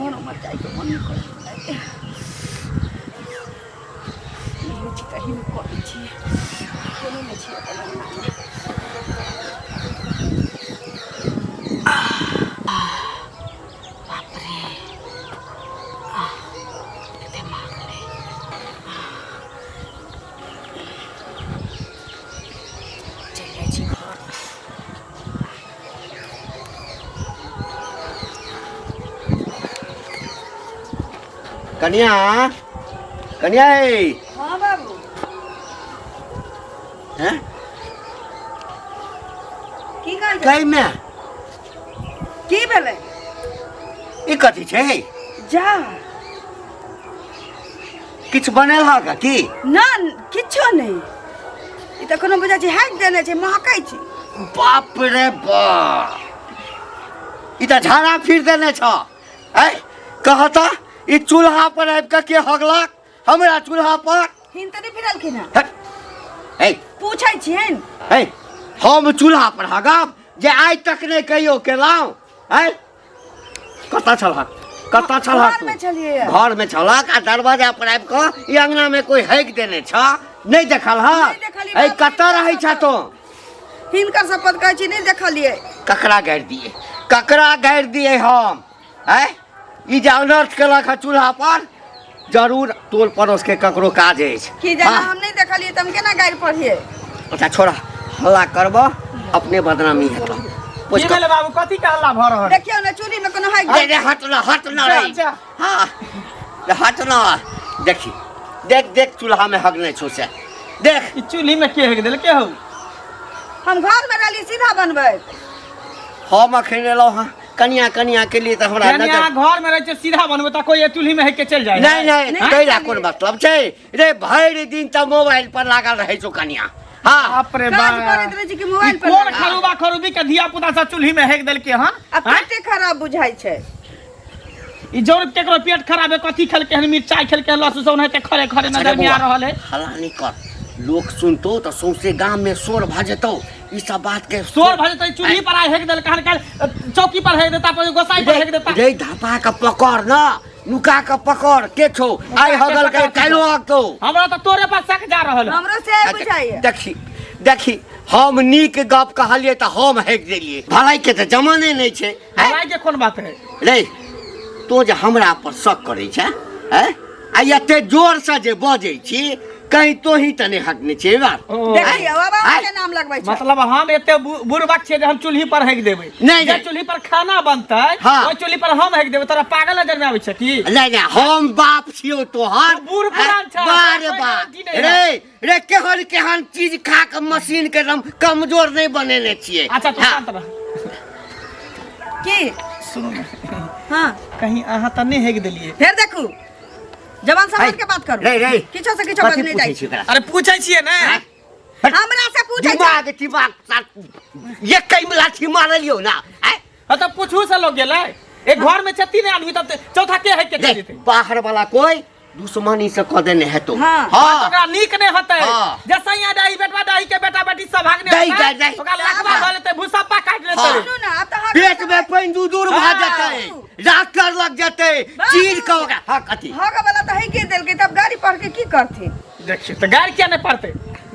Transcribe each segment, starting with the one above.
मन मर जाए तो मन कर कहीं करै छी कोनो नहि छी बाप रे कते मारले चल जाइ छी घर कन्या कन्या हाँ बाबू हैं की कहै छै कई में की भेलै ई कथी छै जा किछ बनेल का की ना किछो नहीं ई त कोनो बुझा छै हाइक देने छै महकै छै बाप रे बाप ई त झाड़ा फिर देने छ ऐ कहता ई चूल्हा पर आबि के हगलक हमरा चूल्हा पर हिन त नहीं फिरलखिन है ऐ पूछै छियन ऐ हम चूल्हा पर हगब जे आइ तक नहीं कहियो केलौं ऐ कता छलहक कता छलहक घर में छलिए घर में छलक आ दरवाजा पर आबि के ई अंगना में कोई हैक देने छ नहीं देखल ह ऐ कता रहै छ तो हिनकर शपथ कहै छी नहीं देखलिए ककरा गाड़ि दिए हम ऐ ई जे अनर्थ केलक है चूल्हा पर जरूर टोल पड़ोस के ककरो काज अछि की जाना हम नहीं देखलिए त हम केना गाइड पढ़िए अच्छा छोड़ा हल्ला करबो अपने बदनामी हेतौ की भेलै बाबू कथी के हल्ला भ रहल देखियो ना चूड़ी में कोनो हाइक अरे हट न रे हां हट न देखी देख चूल्हा में हगने छौ से देख ई चूल्ही में के हेक देल के हो हम घर में रहली सीधा बनबै हम अखन एलौ हां कनिया के लिए त हमरा यानी यहाँ घर में रहे छै सीधा बनबे त कोई चूल्ही में हेक के चल जाए नहीं कैला कोन मतलब छै रे भरि दिन त मोबाइल पर लागल रहै छौ कनिया हां बाप रे काज बाप करैत रहै छी कि मोबाइल पर कोन खरूबी के धिया पुता सब चूल्ही में हेक देल के हन अब पेटे खराब बुझाई छै ई जरूर केकरो पेट खराब है कथी खेल के मिर्चाई खेल के लहसुन सब नहीं खरे खरे नजर में आ रहल है हल्ला नहीं कर लोग सुनतो तो सौंसे गांव में शोर भ जेतौ ई सब बात के शोर भ जेतै चूल्ही पर आइ हेक देल कहन चौकी पर हेक देता पर गोसाई पर हेक देता रे धपा के पकड़ ना नुका के पकड़ के छौ आइ हगल के कालो आतो हमरा त तोरे पर शक जा रहल है हमरो से बुझाइए देखी हम नीक गप कहलिए त हम हेक देलिए भलाई के त जमाने नहीं छै भाई के कोन बात है रे तो जे हमरा पर शक करे छै हैं आ एते जोर से जे बजै छी कहीं तो ही तने हकने छै बात देखिए बाबा के नाम लगबै छै मतलब हम एते बुरबक छियै जे हम चूल्ही पर हेक देबै नहीं चूल्ही पर खाना बनतै ओइ चूल्ही पर हम हेक देबै तोरा पागल नजर में आबै छै की नहीं हम बाप छियो तोहर बूढ़ पुरान छ बारे बाप रे केहन चीज खा के मशीन के हम कमजोर नहीं बनेने छियै अच्छा तू शांत रह की सुन हां कहीं अहाँ त नहीं हेक देलिए फिर देखू जवान समाज के बात करू रे किछो से किछो बात नहीं जाइ छै अरे पूछै छियै ने हमरा से पूछै दिमाग ये कई लाठी मारलियो ना हां त पूछू से लोग गेलै एक घर में छती ने आदमी त चौथा के हेक के चल जेतै बाहर वाला कोई दुश्मनी से क देने हेतौ हां ओकरा नीक नहीं हतै जसैया दाई बेटा के बेटा बेटी सब भागने ओकरा लखबा भ लेतै भूसप्पा काट लेतै सुनू ना अब त पेट में पानी दूर भ जेतै डॉक्टर लग जेतै चीर के ओकरा हां कथी हग वाला त है के देल के तब गाड़ी पढ़ के की करथिन देखिए त गाड़ी क्या नहीं पड़ते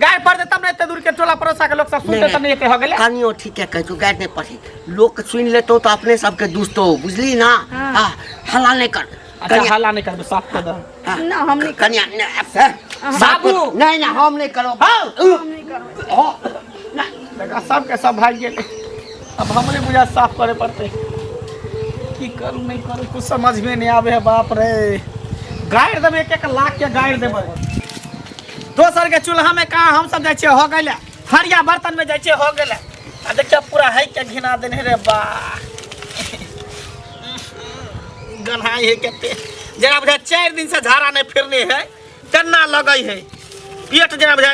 गाड़ी पढ़ते तब नहीं दूर के टोला पड़ोसा के लोग सब सुनते त नहीं एते हो गेले कनियो ठीक है कहू गाड़ी नहीं पढ़ी लोग सुन लेतो तो अपने सबके दुस्तो बुझली ना हां हल्ला नहीं कर अच्छा हल्ला नहीं करबे साफ कर दो ना हम नहीं कन्या बाबू नहीं हम नहीं करो देखा सब के सब भाग गेले अब हमरे बुझा साफ करे पड़ते की करू नहीं करू कुछ समझ में नहीं आवे है बाप रे गाड़ देबे एक लाख के गाड़ देबे दोसर के चूल्हा में कहा हम सब जाय छे हो गेले हरिया बर्तन में जाय छे हो गेले आ देखिए पूरा है के घिना देने रे बा गन्हाई है केते जना बुझा 4 दिन से झाड़ा नहीं फिरने है टन्ना लगई है पेट जना बुझा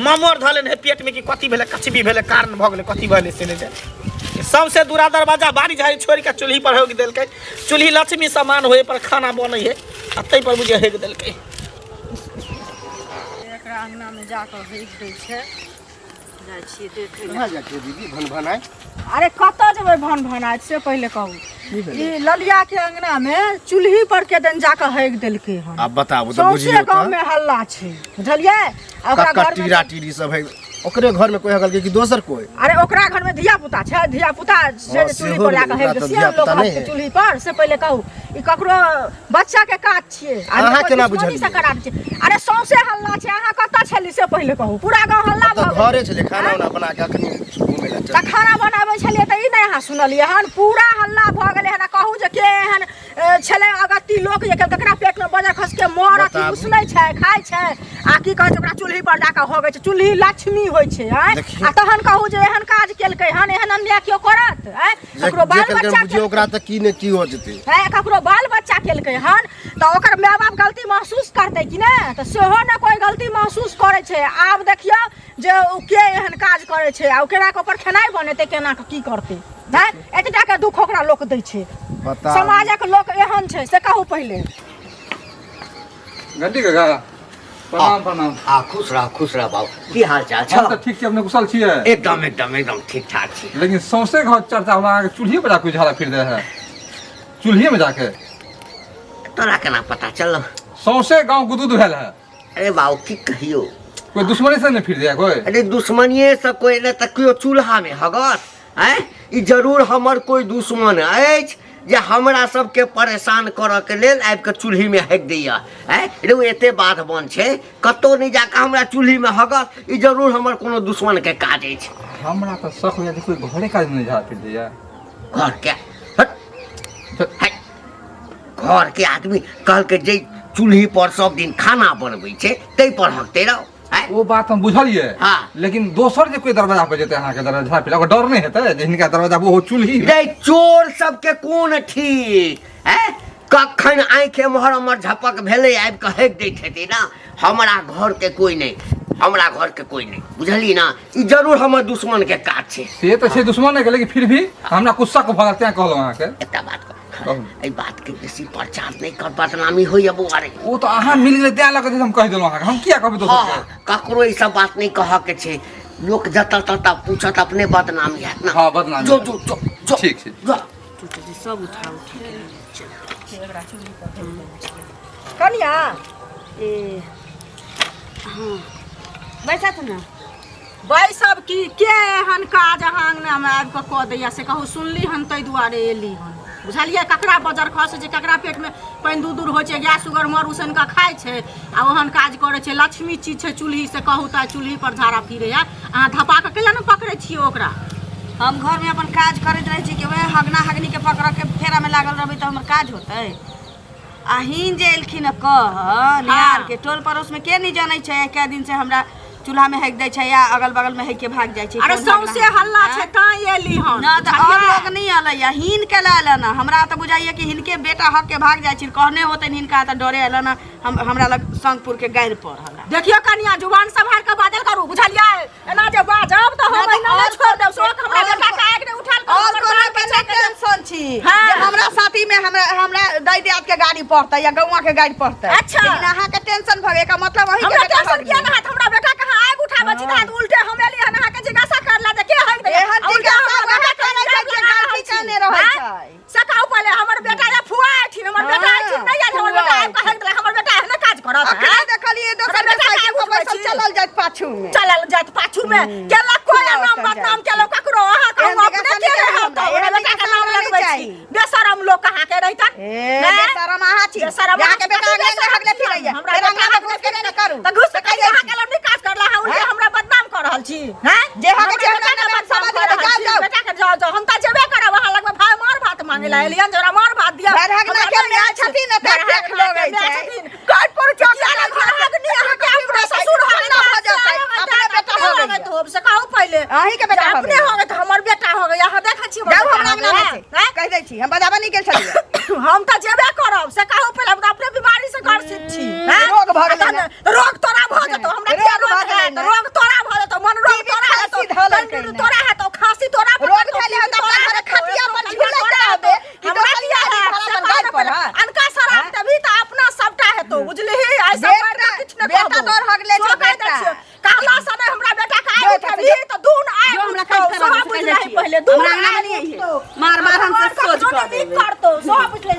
ममोर धलेन है पेट में कि कथी भेले कचबी भेले कारण भ गेले कथी भेले से नहीं जाय सबसे दूरा दरवाजा बारी झाड़ी छोड़ के चूल्ही पर होक देलकै चूल्ही लक्ष्मी सामान होए पर खाना बनै है आ तै पर बुझे हेक देलकै एकरा अंगना में जाकर हेक दै छै जाइ छियै देखै कहाँ जाके दीदी भन भनाय अरे कतऽ जेबै भन भनाइ से पहिले कहू ई ललिया के अंगना में चूल्ही पर के दिन जाके हगि देलकै हन अब बताबू तो सौंसे बुझियो गाँव में हल्ला छै बुझलियै आ ओकरा घर में टीरा टीरी सब है ओकरे घर में कोई हगल कि दोसर कोई अरे ओकरा घर में धिया पुता छै धिया पुता से हाँ, चूल्ही सेहो पर जाके हगि बात दे तऽ से धिया लोग पुता नहि हगतै है। चूल्ही पर से पहिले कहू ई ककरो बच्चा के काज छियै अहाँ केना दुश्मनी बुझलियै? से करा दै छै अरे सौंसे हल्ला छै अहाँ कतऽ छली से पहिले कहू पूरा गाँव हल्ला तो भऽ घरे गेल छले खाना उना बना के अखनी घूमे ला तऽ खाना बनाबै छलियै तऽ ई नहि अहाँ सुनलियै हन पूरा हल्ला भऽ गेलै हन कहू जे के एहन छलै अगत्ती लोक जे ककरा पेट में बजा खस के मर अथी बताबू। उसलै छै खाइ छै आ की कहै छै ओकरा चूल्ही पर जाके होगै छै चूल्ही लक्ष्मी होइ छै आँय देखियौ। आ तहन कहू जे एहन काज केलकै हन एहन अन्याय केओ करत आँय ककरो बाल जे बच्चा बुझियो ओकरा त की ने की हो जेते है ककरो बाल बच्चा केलकै हन तऽ ओकर माय बाप गलती महसूस करतै कि नहि तऽ सेहो ने कोई गलती महसूस करै छै आब देखियौ जे ओ के एहन काज करै छै आ केना के ऊपर खेनाइ बनेतै केना के की करतै हैं एतटा के दुख ओकरा लोक दै छै बता समाजक लोक एहन छै से कहू पहिले गड्डी का प्रणाम प्रणाम खुश रह बाबू की हाल चाल हम तो ठीक छी अपने कुशल छियै एकदम एकदम एकदम ठीक ठाक छी लेकिन सौंसे घर चर्चा हमरा अहाँके चूल्हिए पर जाके झाड़ा फिर दे है चूल्हिए में जाके तोरा केना पता चल सौंसे गांव गुदुद भेल है अरे बाबू की कहियो कोई दुश्मनी से नहीं फिर दिया कोई अरे दुश्मनिये से कोई ने त केओ चूल्हा में हगत हैं ई जरूर हमर कोई दुश्मन अछि जे हमरा सबके परेशान करऽ के लेल आबि के चूल्ही में हगि दैया हैं रे एते बात बन छै कतौ नहीं जाके हमरा चूल्ही में हगत ई जरूर हमर कोनो दुश्मन के काज अछि हमरा तो शक हो जाए कोई घरे का नहीं झाड़ा फिर दिया घर के हट घर के आदमी कहलकै जे चूल्ही पर सब दिन खाना बनबै छै तै पर हकते रहो हैं वो बात हम बुझलिए हाँ। लेकिन दोसर जे कोई दरवाजा पे जेते अहाँ के दरवाजा पे ओकर डर नहीं हेतै जे हिनका दरवाजा वो चूल्ही रे चोर सबके कोन ठीक है कखन आँखि एम्हर एम्हर झपक भेलै आबि कऽ हकि दैत हेतै ना हमरा घर के कोई नहीं हमरा घर के कोई नहीं बुझली ना ई जरूर हमर दुश्मन के काज छै से तो छै दुश्मन नहीं के लेकिन फिर भी हमरा कुछ शक भऽ तें कहलहुँ अहाँ के एकटा बात कह कहू। एहि बात के बेसी प्रचार नहीं कर बदनामी होइए बौआरे वो तो अहाँ मिल गेलै तें लगे हम कह देलहुँ अहाँ के हम किया कहबै दोसर के हाँ ककरो ई सब बात नहीं कह के छै लोक जतऽ ततऽ पूछत अपने बदनामी हैत ना हाँ, बदनामी जो हैत। जो जो जो ठीक छै। जो सब उठा कनिया ए हाँ बैठत ना बैसब की के एहन काज अहाँ अंगना में आबि कऽ कऽ दैया से कहू सुनली हन ताहि दुआरे एली हन बुझलियै ककरा बजर खसै छै ककरा पेट में पानि दूर होइ छै गैस सुगर मर उसन के खाइ छै आ ओहन काज करै छै लक्ष्मी चीज छै चूल्ही से कहू तऽ चूल्ही पर झाड़ा फिरैया अहाँ धपा कऽ कैला ने पकड़ै छियै ओकरा हम घर में अपन काज करैत रहे छी कि वह हगना हगनी के पकड़ के फेरा में लागल रहबै तो हमर काज होतै आ हिन जे एलखिन कह निहार के टोल पड़ोस में के नहीं जानै छै कै दिन से हमरा चूल्हा में हक दै छै या अगल बगल में हक के भाग जाइ छै अरे सौंसे हल्ला छै ताँ एली हन ना तो और लोग नहीं अलैया हिन के लायल ना हमरा तो बुझाइए कि हिनके बेटा हक के भाग जाइ छै कहने होते हिनका तो डरे अल ना हमरा लग संगपुर के गाड़ि पर हला देखियो कनिया जुबान संभाल के बाजल करू बुझलियै एना जे बाजब तऽ हम ना तो ना और छोड़ देब शोक हमरा बेटा के आग ने उठाल के और कोनो के नहीं टेंशन छी हाँ। जे हमरा साथी में हमरा दै दियात के गाड़ी पड़तै या गौवा के गाड़ी पड़तै अच्छा। लेकिन अहाँ के टेंशन भगे का मतलब वही हमरा के बेटा टेंशन किया ना है हमरा बेटा कहां आग उठाबे छी तऽ उल्टे हम एली हन अहाँ के जिज्ञासा करला जे के हक दे एहन जिज्ञासा वहाँ करे छै जे गाड़ी काने रहै छै। सकाउ पहले हमर बेटा या फुआ आइथिन हमर बेटा आइथिन नहीं आइल हमर बेटा आबि कऽ हक दे हमर बेटा एहने काज करत अखने देखलिए दोसर के साइकिल पर बैसल चलल जाइत पाछू में चलल जात पाछू में केला कोई नाम बदनाम केलो ककरो अहाँ कहू एहन अपने जगह के नहीं रहत रहत, हमरा एहन बेटा के जगह नाम नहीं लगबै छी चाही। बेशरम लोग कहाँ के रहितन ए बेशरम अहाँ छी बेशरम यहाँ के बेटा आगे से हगले फिरैया हमरा फेर बेटा अंगना हक में घुस के नहीं करू त घुस के अहाँ के लम्बी काज करला है उल्टे हमरा बदनाम कर रहल छी हैं जे हक के हमरा के बात समझ ले जाओ जाओ बेटा के जाओ जाओ हम त जेबे करब अहाँ लगमे भाई मार भात मांगे ला एलियन जरा मार भात दिया घर हगना के माय छथिन न त देख लोगे छै काट पर चौकी घर हगनी अहाँ के अपना ससुर हो ना हो जाते अपने बेटा हो गई तो से कहू पहले अहीं के बेटा हो अपने हो गए तो हमर बेटा हो गया यहाँ देखै छी जाओ हमरा अंगना में से कह दै छी हम बजाबा नहीं गेल छलिए हम त जेबे करब से कहू पहले हम अपने बीमारी से ग्रसित छी हैं? रोग भऽ गेलै ने। रोग तोरा भऽ जेतौ हमरा किया रोग रोग भऽ गेलै है ने। रोग तोरा भऽ जेतौ मन रोग टीबी तोरा खांसी हेतौ धऽ लेलकै तंदुरी ने। तोरा हेतौ खांसी तोरा भऽ रोग जेतौ, धैले है तऽ टीबी अपना तोरा घर खटिया हेतौ, पर हमरा झूलैत तोरा रहबे, हेतौ, कि हमरा दोसर किया गाड़ी है, भरा से अपन कहू गाड़ी ने पर, पहिले। हाँ? अनका शराब देबही तऽ अपना सबटा हेतौ बुझलिही ऐसा बेटा- किछ न बेटा तोर हगले छै, बेटा। कहला से हमरा बेटा के आगू बेटा देबही तऽ सब पूछ ले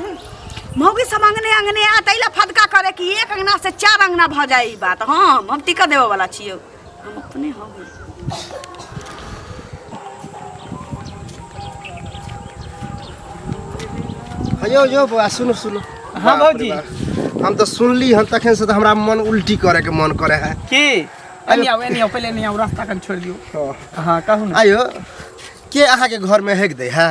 मौगी सब अंगने अंगने आ तैला फदका करे कि एक अंगना से 4 अंगना भ जाए ई बात। हम टिका देवे वाला छियो, हम अपने हो गए। अयो यो बा सुनो सुनो। हाँ भौजी। हम तो सुनली हम तखन से तो हमरा मन उल्टी करे के मन करे है की एनी आओ पहले नहीं आओ रास्ता कन छोड़ दियो। हां कहू ना। आयो के अहाँ के घर में हेक दे है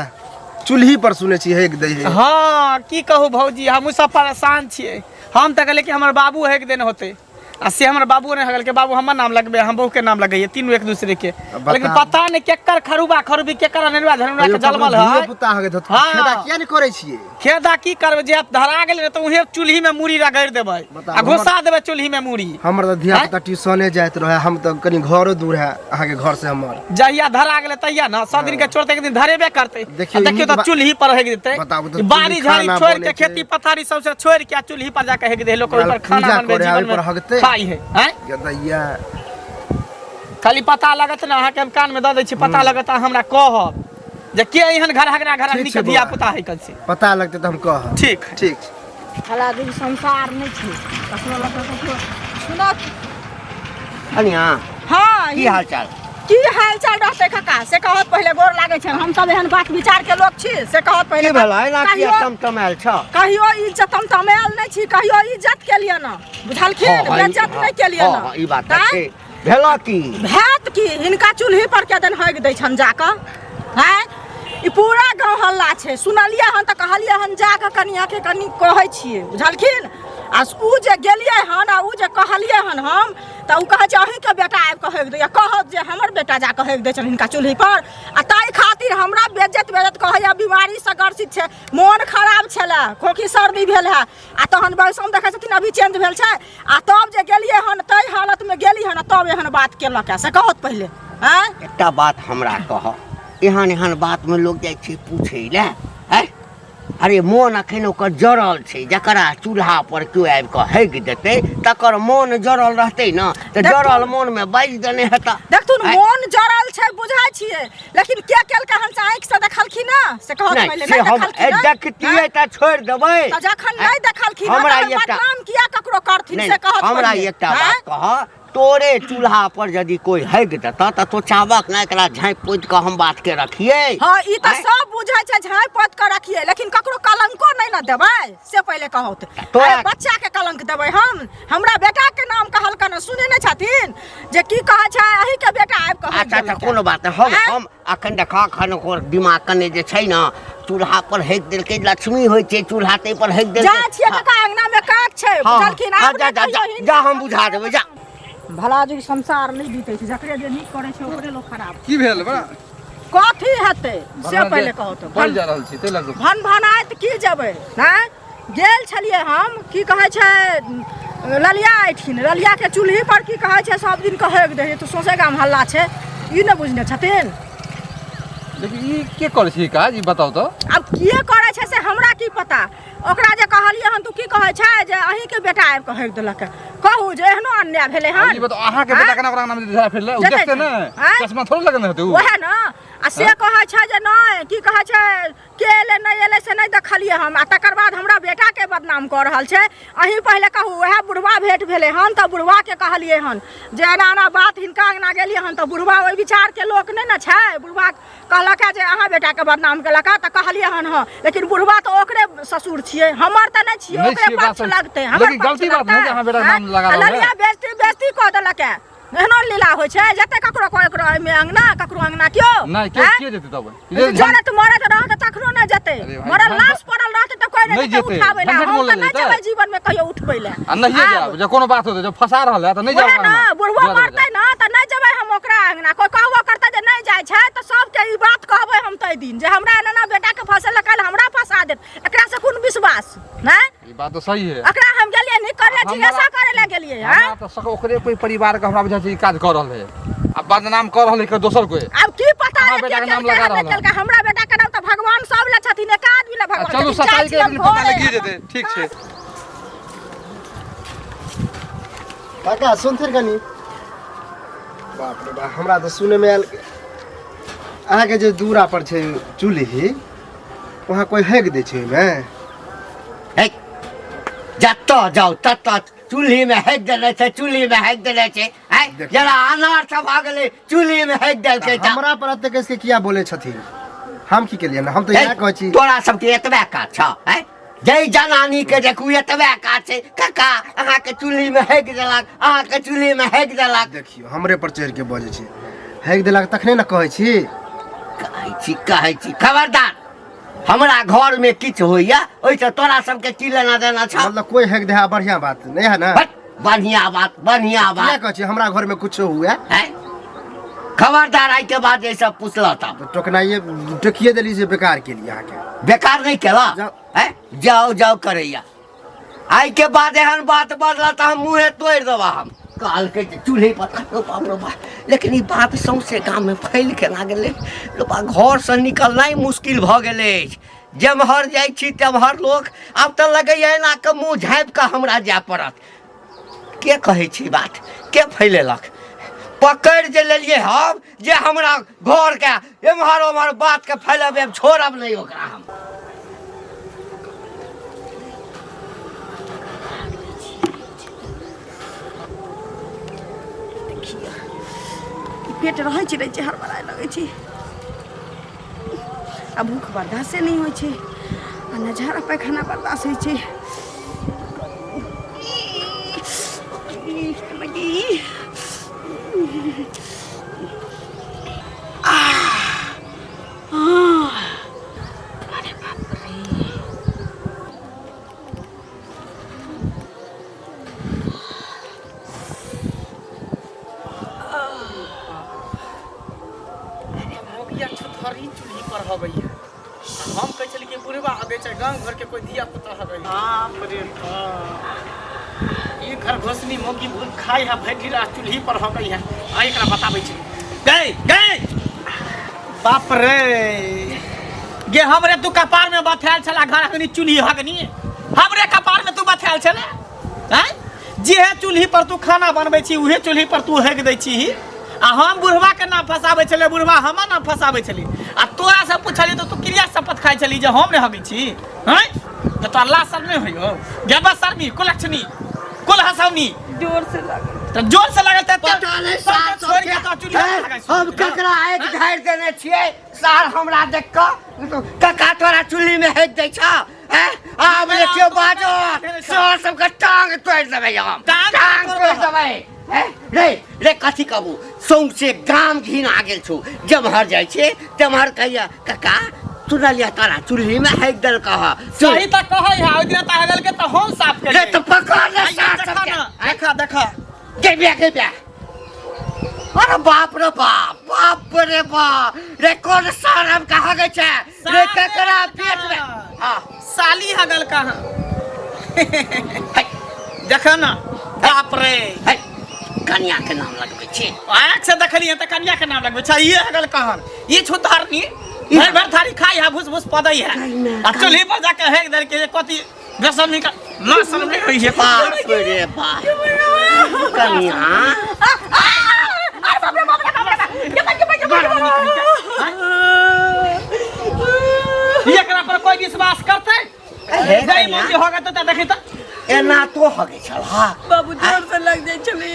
चूल्ही पर सुने छी हेक दे है। हाँ की कहू भौजी हम सब परेशान छिए। हम तो कहले कि हमार बाबू हेक देने होते आ से हमार बाबू ने हगल के बाबू हमर नाम लगबे हम बहू के नाम लगाइए तीनों एक दूसरे के। लेकिन पता नहीं केकर खरुबा खरुबी केकर अनरवा धरवा के जलमल है। पुता हगे धत हाँ। खेदा किया नहीं करे छिए। खेदा की करबे जे धरा गेल तो उहे चूल्ही में मूड़ी रगड़ देबै आ घुसा देबै चूल्ही में मूड़ी। हमर तो धिया पुता ट्यूशने जाइत रहे हम तो कनी घरो दूर है अहाँ के घर से हमर। जहिया धरा गेले तहिया ना 100 दिन के छोड़ते एक दिन धरेबे करते। देखियो तो चूल्ही पर हेक देते। बाड़ी झाड़ी छोड़ के खेती पथारी सब से छोड़ के चूल्ही पर जाके हेक दे लोग ऊपर खाना बनबे जीवन में खाई है। हैं दैया खाली पता लगत ना अहाँ के हम कान में द दै छी पता लगत हमरा कहब जे के एहन घर हगरा घर हगनी के धिया पुता है कल से पता लगते तो हम कह। ठीक ठीक हला दिन संसार नहीं छे कखनो लगे सुनो अनिया हां की हाल चाल की हाल चाल रहते काका से कहत पहले गोर लागे छन हम सब एहन बात विचार के लोग छी से कहत पहले की भेलै ना कि टमटमायल छ कहियो इज्जत हम तमेल नहीं छी कहियो इज्जत के लिए ना बुझलखिन बेइज्जत नहीं के लिए ना ई बात छै भेला की भेत की हिनका चूल्ही पर के दिन हग दै छन जाका हैं ई पूरा गांव हल्ला छै सुनलिए हन त कहलिए हन जाके कनिया के कनी कहै छिए बुझलखिन आ उ जे गेलिए हन आ उ जे कहलिए हन हम त उ कहे छै अहीं के बेटा आबि के हग दैया कहत जे हमर बेटा जाके हग दै छन हिनका चूल्ही पर आ ताई खातिर हमरा बेइज्जत कहैया बीमारी से ग्रसित छै मोन खराब छले खोखी सर्दी भेल है आ तहन बैसम देखै छथिन अभी चेंज भेल छै आ तब जे गेलिए हन तै हालत में गेली हन तब एहन बात केलक से कहत पहले हैं एकटा बात हमरा कह एहन एहन बात में लोग जाइ छै पूछै ले हैं अरे मोन अखन ओकर जरल छै जकरा चूल्हा पर केओ आबि कऽ हेग देतै तकर मोन जरल रहतै न तऽ जरल मोन में बाजि देने हेता। देखथुन मोन जरल छै बुझाइ छियै लेकिन के केलकै हम आँखि से देखलखिन ना से कहत पहले से हम देखतियै त छोड़ देबै त जखन नहीं देखलखिन हमरा त एकटा बदनाम किया ककरो करथिन से कहत हमरा एकटा बात कह तोरे चूल्हा पर यदि कोई हेग देता त तो चावक ना एकरा झाँप पोति के हम बात के रखिए। हां ई त सब बुझाइ छै झाँप पोति के रखिए लेकिन ककरो कलंको नहीं न देबै से पहले कहत बच्चा के कलंक देबै हम हमरा बेटा के नाम कहल कन सुने नहीं छथिन जे की कहै छै अही के बेटा आबि के अच्छा कोनो बात हम अखन देखा खन ओकर दिमाग कने जे छै न चूल्हा पर हेग देलकै लक्ष्मी होइ छै चूल्हा ते पर हेग देलकै जा छिए काका अंगना में काट छै बुझलखिन आब जा हम बुझा देबै जा भला जी संसार नहीं बीते छै जकरे जे नीक करे छै ओकरे लोग खराब की भेल बा कथी हेतै से पहले कहो तो बोल जा रहल छी ते लग भन भनाइत की जेबै हैं गेल छलिए हम की कहै छै ललिया आइठिन ललिया के चूल्ही पर की कहै छै सब दिन कहेग दे तो सोसे गाम हल्ला छै ई न बुझने छथिन लेकिन ई के करे छी काज ई बताओ तो अब के करे छै से हमरा की पता ओकरा जे कहलिए हन तू की कहै छै जे अहीं के बेटा आबि के हेग देलक कहू जे एहनो अन्याय भेलै हन ई बताओ अहाँ के बेटा केना ओकरा नाम दे फिर ले देखते न चश्मा थोड़ा लगने हेतै ओहे न आ से कहै छै जे नहीं की कहै छै के एले नहीं एले से नहीं देखलिए हम आ तकर बाद हमरा बेटा के बदनाम कर रहल छै अहीं पहले कहू ओहे बुढ़वा भेट भेलै हन त बुढ़वा के कहलिए हन जे एना बात हिनका अंगना गेलिए हन त बुढ़वा ओइ विचार के लोक नहीं न छै बुढ़वा कहलक जे अहाँ बेटा के बदनाम केलक त कहलिए हन हां लेकिन बुढ़वा त ओकरे ससुर छियै हमर त नहीं छियै ओकरे पक्ष लगतै हमर गलती बात नहीं अहाँ बेटा नाम लगा रहल ललिया बेइज्जती क देलक एहनो लीला होइ छै जते ककरो ककरो में अंगना ककरो अंगना क्यों नहीं के जेते तब जरत मरत रहत तखनो न जते मरल लाश पड़ल रहत त कोई नहीं उठावे ला हम त नहीं जेबै जीवन में कहियो उठबै ला आ नहीं जाब जे कोनो बात होते जब फसा रहल है त नहीं जाब ना बुढ़वा मरतै न त नहीं जेबै हम ओकरा अंगना कोई कहबो करतै जे नहीं जाइ छै त सब के ई बात कहबै हम तै दिन जे हमरा एना बेटा के फसल कल हमरा फसा देत एकरा से कोन विश्वास ना ई बात तो सही है एकरा हम गेलिए नहीं करले जिज्ञासा करे ला गेलिए हां त सक ओकरे कोई परिवार के हमरा बुझा छै काज कर रहल है अब बदनाम कर रहल है दोसर कोई अब की पता है बेटा के नाम लगा रहल है हमरा बेटा के नाम त भगवान सब ले छथिन एक आदमी ले भगवान चलू 27 के दिन पता लगी जेते ठीक छै काका सुन फिर कनी बाप रे बाप हमरा तो सुने में आयल अहाँ के जे दूरा पर छै चूल्ही वहाँ कोई हैग दे छै में हे जत जाओ तत चूल्ही में हैक देले छै, चूल्ही में हैक देले छै। हैं जरा अनार सब आ गेले चूल्ही में हैक देल छै। हमरा पर अते कैसे किया बोले छथिन? हम की केलिए ना, हम तो इएह कहै छी तोरा सबके एतबे काज छ। हैं जय जनानी के देखू एतबे काज छै। काका अहाँ के चूल्ही में हैक देलक, अहाँ के चूल्ही में हैक देलक। देखियो हमरे पर चढ़ के बजे छै। हैग देलक तखने ना कहै छी। कहै छी खबरदार हमरा घर में किछ होइया ओइसे तोरा सबके की लेना देना छ? मतलब कोई हैग दे बढ़िया बात नहीं है ना। बढ़िया बात, बढ़िया क्या बात। कहै छी हमरा घर में कुछ हुआ हैं खबरदार आई के बाद ये सब पूछला था तो टोकनाइए टोकिए देली से बेकार के लिए यहाँ के बेकार नहीं केला। जाओ। हैं जाओ जाओ करैया आई के बाद एहन बात बदला तो हम मुँहे तोड़ देबा। हम काल के चूल्हे पर बाप रे बाप। लेकिन ई बात सौंसे गाँव में फैल के ना गेलै। घर से निकलनाइ मुश्किल भ गेलै। जेम्हर जाइ छी तेम्हर लोग आब तो लगैया एना के मुँह झाँपि के हमरा जाय पड़त। के कहै छी बात के फैलेलक? पकड़ जे लेलिए हम जे हमरा घर के एम्हर ओम्हर बात के फैलाबे छोड़ब नहीं ओकरा हम। पेट रहै छै हड़बड़ाए लगै छै। आ भूख बर्दाश्त नहीं होइ छै, आ न झाड़ा पैखाना बर्दाश्त होइ छै। अरे बाप रे छुथरी चूल्ही पर हो गई है। हम कह चल कि बुढ़वा हगे चाहे गांव घर के कोई दिया पुता हो गई। बाप रे बाप ये घर घोसनी मोगी भूल खाई है भैठी रहा चूल्ही पर हो गई है। आ एकरा बताबै छी गए गए बाप रे गे हमरे तू कपार में बथाल छला घर हगनी चूल्ही हगनी हमरे कपार में तू बथाल छले। हैं जे है चूल्ही पर तू खाना बनबै छी उहे चूल्ही पर तू हेग दै छी। आ हम बुढ़वा के नाम फसाबै छले, बुढ़वा हमर नाम फसाबै छली। आ तोरा से पूछली तो तू क्रिया शपथ खाइ छली जे हम ने हगै छी। हैं तो तोरा लाज शर्म नहीं होइयो? गेबा शर्मी कुलक्षणी कुल हसौनी जोर से लगे तो जोर से लगल त पता नहीं सार छोड़ के तो चूल्ही हैं? हगै छी। हम ककरा एक धार देने छियै सार हमरा देख के कका तोरा चूल्ही में हेक दै छ। हैं आब देखियो बाजो सार सबके टांग तोड़ देबै हम। टांग तोड़ देबै। रे रे कथी कहू सौंसे गाम घिना गेल छौ। जेम्हर जाइ छै तेम्हर कहिया कका सुनलिया तोरा चूल्ही में हैक देल कह। सही त कहै है ओइ दिन त हगल के त हम साफ कर रे तो पकड़ ले सार सबके। देखा देखा के अरे बाप रे बाप बाप रे बाप रे कौन शरम का हगे छै रे ककरा पेट में। हां साली हगल कहां देखा ना बाप रे कन्या के नाम लगबै छी। आँख से देखलिए त कन्या के नाम लगबै छै। ये हगल कहन ये छुतरनी भर भर थारी खाई है भूस भूस पदै है। आ चूल्ही पर जाके हेक दर के कथी बेसमी का ना शर्म नहीं होई है। बाप रे बाप कन्या एकरा पर कोई विश्वास करते? गई मुंडी होगा तो देखी त एना तो हगे छल। हां बाबू जोर से लग जाए चले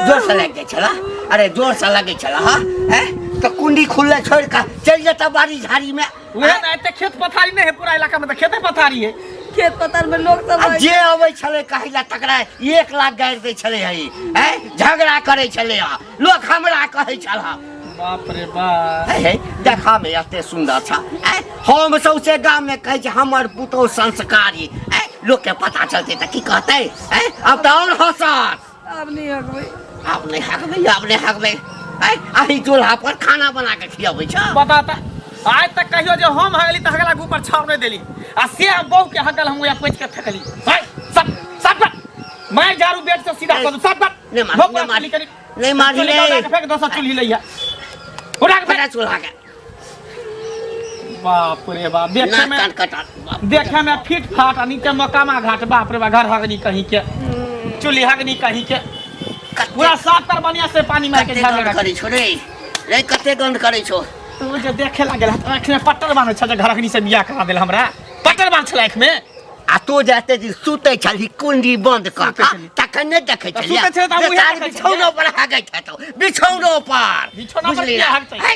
जोर से लग जाए छला। अरे जोर से लगे छला। हां हैं तो कुंडी खुले छोड़ के चल जता बाड़ी झाड़ी में। वे ना एते खेत पथारी नहीं है पूरा इलाका में तो खेते पथारी है। खेत पताल में लोग सब जे अबै छले कहिला तकरा 1 लाख गाड़ दै छले हई। हैं झगड़ा करे छले लोग हमरा कहै छला। बाप रे बाप हे देखा में एते सुंदर छ। हम सौसे गाम में कहै छै हमर पुतौ संस्कारी। लोग के पता चलते त की कहतै? अब तो और हसन अब नहीं हगबै अब नहीं हगबै। आही चूल्हा पर खाना बना के खियाबै छ। बता त आज तक कहियो जो हम हगली त हगला ऊपर छाव नहीं देली। आ से बहु के हगल हम या पैच के फेकली। भाई सब सब मैं जारू बेट से सीधा कर दू सब नहीं मारी रे फेंक दो सब चूल्ही लइया उड़ा के बड़ा चूल्हा के बाप रे बाप देखे में फिट फाट नीचे मकामा घाट बाप रे बा घर हगनी कहीं के चूल्ही हगनी कहीं के पूरा साफ कर बढ़िया से पानी में के झाड़ करै छो रे रे कते गंध करै छो। तू जो देखे लागल है आँख में पट्टर बांध छ घर अखनी से बियाह करा देल हमरा पट्टर बांध छल आँख में आ तो जाते जी सुते छली कुंडी बंद कर सुतै छली। तखन नहीं देखे तो छली सुतै छलै तऽ उहे देखै छलियै। बिछौनो पर हागैत है तो बिछौनो पर बिछौना पर बुझली किया ना? हागतै? है?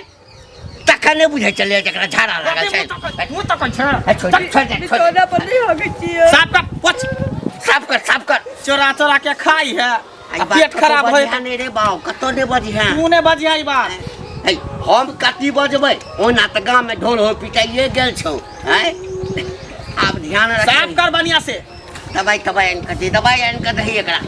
तखन नहीं बुझे चलिए जकरा झाड़ा लगा छै मुंह तक छ है, छोड़ दे, छोड़ दे, छोड़ दे। बिछौना पर नहीं हो गई छियै साफ कर पोछ साफ कर चोरा चोरा के खाई है आई आ बात पेट कतो खराब होय बजिहा नहीं रे बाऊ कतो नहीं बजिहा तू ने बजियाई बात है हम कति बजबै ओना त गांव में ढोल हो पिटाइए गेल छौ हैं अब ध्यान रख साफ कर बढ़िया से दवाई आन कर दही एकरा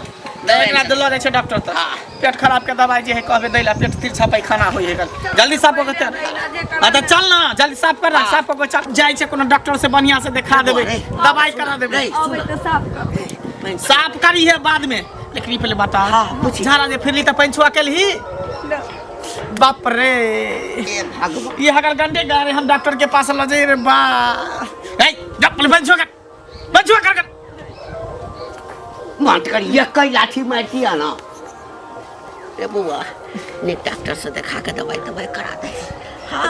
एकरा दिलो जाय छै डॉक्टर तक हाँ। पेट खराब के दवाई जे है कहबे दैला पेट तिरछा पैखाना होय है जल्दी साफ कर के आ त चल ना जल्दी साफ कर हाँ। साफ कर चल जाय छै कोनो डॉक्टर से बढ़िया से दिखा देबे अरे। दवाई करा देबे नहीं, अबे तो साफ कर साफ करी है बाद में लेकिन ई पहले बता हाँ, पूछी। झाड़ा जे फिरली त पंचुआ केलही बाप रे ए भगवान ये अगर घंटे गा रहे हम डॉक्टर के पास ल जाए रे बा ए डॉक्टर पंचुआ कर मत कर ये कई लाठी मारती है ना रे बुआ ने डॉक्टर से दिखा के दवाई करा दे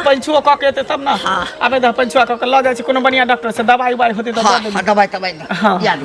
पंचुआ क के तब ना हाँ। अबे द पंचुआ क के ल जाय छै कोनो बढ़िया डॉक्टर से दवाई होती तो हाँ दे देबी। दवाई हाँ। याद